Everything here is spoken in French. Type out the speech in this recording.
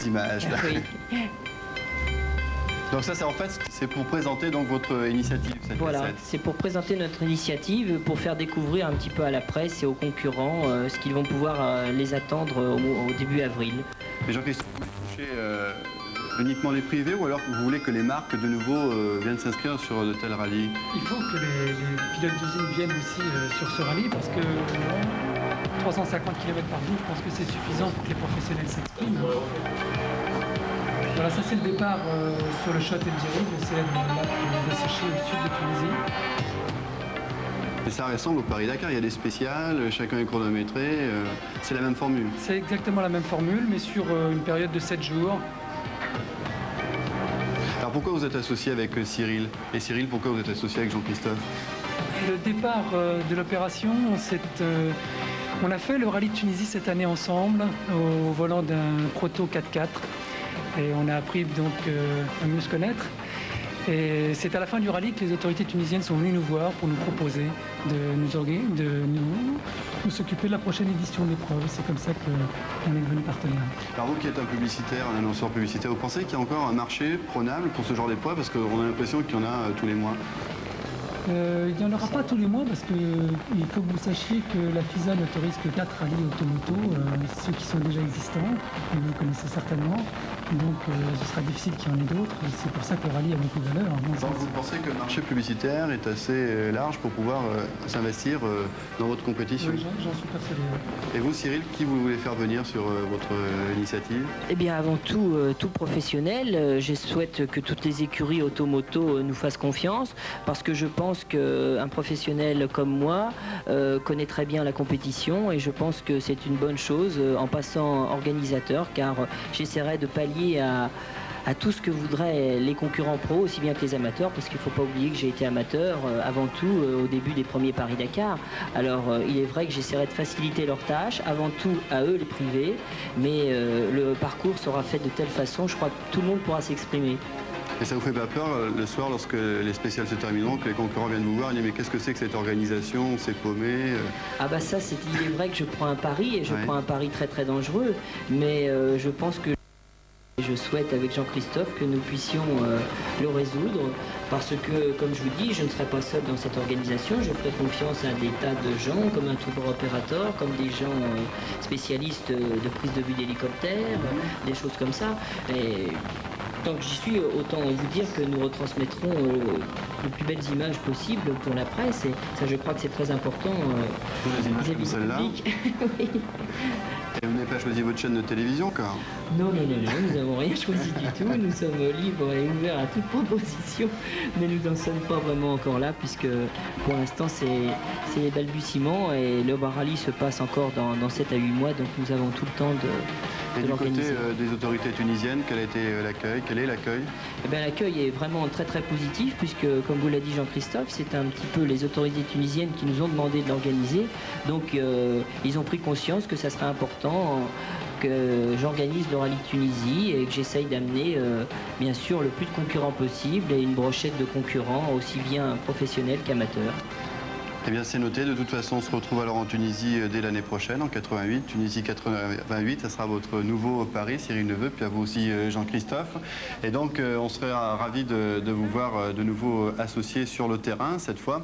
images. Là. Oui. Donc ça, c'est en fait, c'est pour présenter donc votre initiative, cette Voilà, cassette. c'est pour présenter notre initiative, pour faire découvrir un petit peu à la presse et aux concurrents ce qu'ils vont pouvoir les attendre au début avril. Mais Jean-Christophe, vous touchez uniquement les privés ou alors vous voulez que les marques de nouveau viennent s'inscrire sur de tels rallyes? Il faut que les pilotes d'usine viennent aussi sur ce rallye parce que 350 km par jour, je pense que c'est suffisant pour que les professionnels s'expriment. Voilà, ça c'est le départ sur le Chott El Djerid, le célèbre lac desséché au sud de Tunisie. Et ça ressemble au Paris-Dakar, il y a des spéciales, chacun est chronométré, c'est la même formule. C'est exactement la même formule, mais sur une période de 7 jours. Alors pourquoi vous êtes associé avec Cyril? Et Cyril, pourquoi vous êtes associé avec Jean-Christophe? Le départ de l'opération, on a fait le rallye de Tunisie cette année ensemble, au volant d'un proto 4x4. Et on a appris donc à mieux se connaître. Et c'est à la fin du rallye que les autorités tunisiennes sont venues nous voir pour nous proposer de nous s'occuper de la prochaine édition de l'épreuve. C'est comme ça qu'on est devenu partenaire. Alors vous qui êtes un publicitaire, un annonceur publicitaire, vous pensez qu'il y a encore un marché prenable pour ce genre d'épreuve? Parce qu'on a l'impression qu'il y en a tous les mois. Il n'y en aura pas tous les mois parce qu'il faut que vous sachiez que la FISA n'autorise que 4 rallyes automoto, ceux qui sont déjà existants, que vous connaissez certainement. Donc ce sera difficile qu'il y en ait d'autres. C'est pour ça que le rallye a beaucoup de valeur. Donc vous pensez que le marché publicitaire est assez large pour pouvoir s'investir dans votre compétition? Oui, j'en suis persuadé. Et vous, Cyril, qui vous voulez faire venir sur votre initiative? Eh bien, avant tout, tout professionnel, je souhaite que toutes les écuries automoto nous fassent confiance, parce que je pense qu'un professionnel comme moi connaît très bien la compétition, et je pense que c'est une bonne chose en passant organisateur, car j'essaierai de pallier à tout ce que voudraient les concurrents pros, aussi bien que les amateurs, parce qu'il ne faut pas oublier que j'ai été amateur avant tout au début des premiers Paris-Dakar. Alors il est vrai que j'essaierai de faciliter leurs tâches, avant tout à eux les privés, mais le parcours sera fait de telle façon, je crois que tout le monde pourra s'exprimer. Et ça vous fait pas peur le soir lorsque les spéciales se termineront, que les concurrents viennent vous voir et disent mais qu'est-ce que c'est que cette organisation, c'est paumé? Ah bah ça, il est vrai que je prends un pari, et je prends un pari très très dangereux, mais je pense que je souhaite avec Jean-Christophe que nous puissions le résoudre, parce que, comme je vous dis, je ne serai pas seul dans cette organisation. Je ferai confiance à des tas de gens, comme un tour opérateur, comme des gens spécialistes de prise de vue d'hélicoptère, des choses comme ça. Et tant que j'y suis, autant vous dire que nous retransmettrons les plus belles images possibles pour la presse, et ça, je crois que c'est très important vis-à-vis du public. Oui. Et vous n'avez pas choisi votre chaîne de télévision, quoi? Non, nous n'avons rien choisi du tout. Nous sommes libres et ouverts à toute proposition, mais nous n'en sommes pas vraiment encore là, puisque pour l'instant c'est les balbutiements, et le rallye se passe encore dans 7 à 8 mois, donc nous avons tout le temps de Et du côté l'organiser. des autorités tunisiennes, quel a été l'accueil? Quel est l'accueil? Eh bien, l'accueil est vraiment très très positif, puisque, comme vous l'a dit Jean-Christophe, c'est un petit peu les autorités tunisiennes qui nous ont demandé de l'organiser. Donc ils ont pris conscience que ça serait important que j'organise le rallye de Tunisie, et que j'essaye d'amener bien sûr le plus de concurrents possible, et une brochette de concurrents aussi bien professionnels qu'amateurs. Eh bien c'est noté, de toute façon on se retrouve alors en Tunisie dès l'année prochaine, en 88, Tunisie 88, ça sera votre nouveau Paris, Cyril Neveu, puis à vous aussi Jean-Christophe. Et donc on serait ravis de vous voir de nouveau associés sur le terrain cette fois.